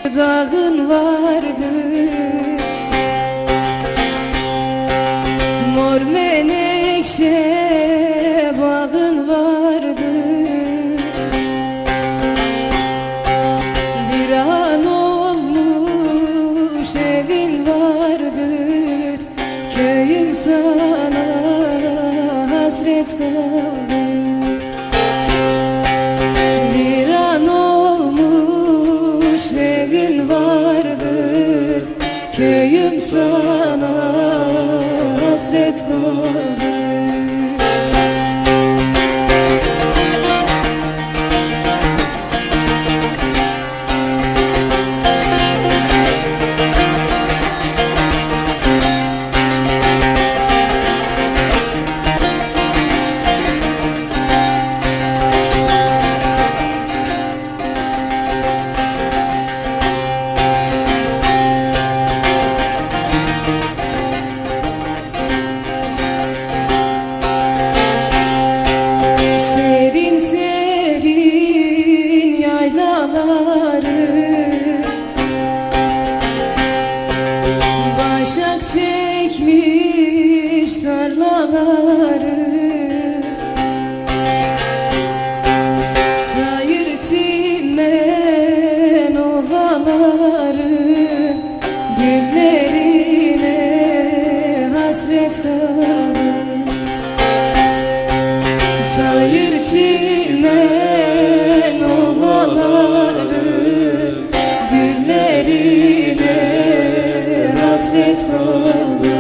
Dağın vardı, mor menekşe bağın vardı. Bir an olmuş evin vardır, köyüm sana hasret kaldı. Bir an olmuş evin vardır, köyüm sana hasret kaldı. Serin serin yaylaları, başak çekmiş tarlaları, çayır çimen ovaları, güllerine hasret kaldı. Çayır çimen ovaları, güllerine hasret kaldı.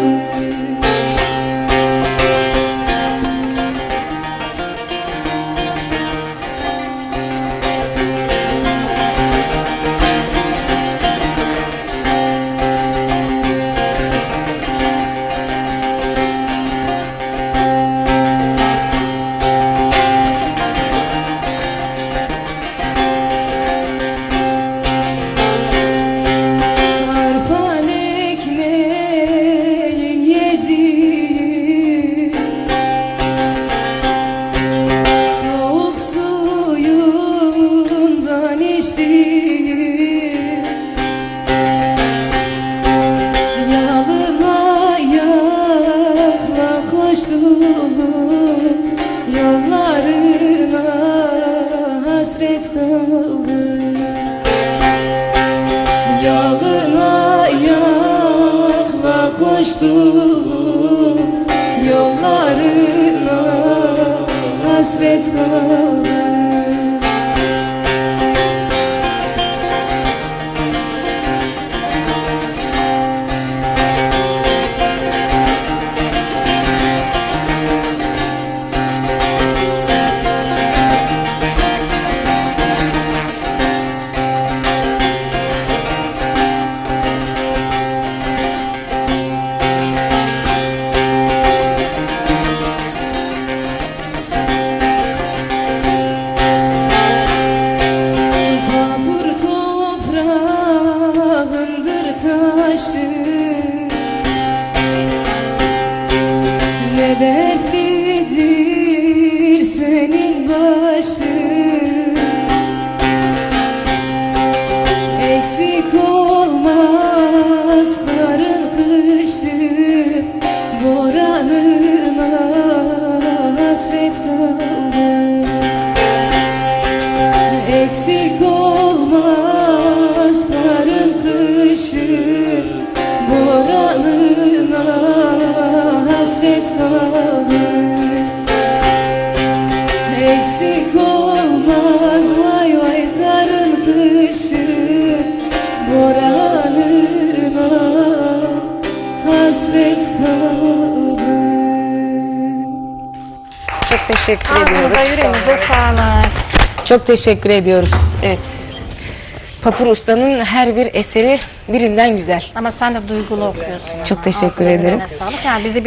Yollarına hasret kaldı. Yalın ayakla koştum, yollarına hasret kaldı. Ne dertlidir senin başın, eksik olmaz karın kışın, boranına hasret kaldı. Eksik olmaz karın kışın, boranına hasret kaldı. Eksik olmaz vay vay karın kışın, boranına hasret kaldı. Çok teşekkür ediyoruz. Ağzınıza, yüreğinize sağlık. Çok teşekkür ediyoruz. Evet. Papur Usta'nın her bir eseri birinden güzel. Ama sen de duygulu okuyorsun. Çok teşekkür Ağzına, ederim. yüreğine sağlık. Yani bizi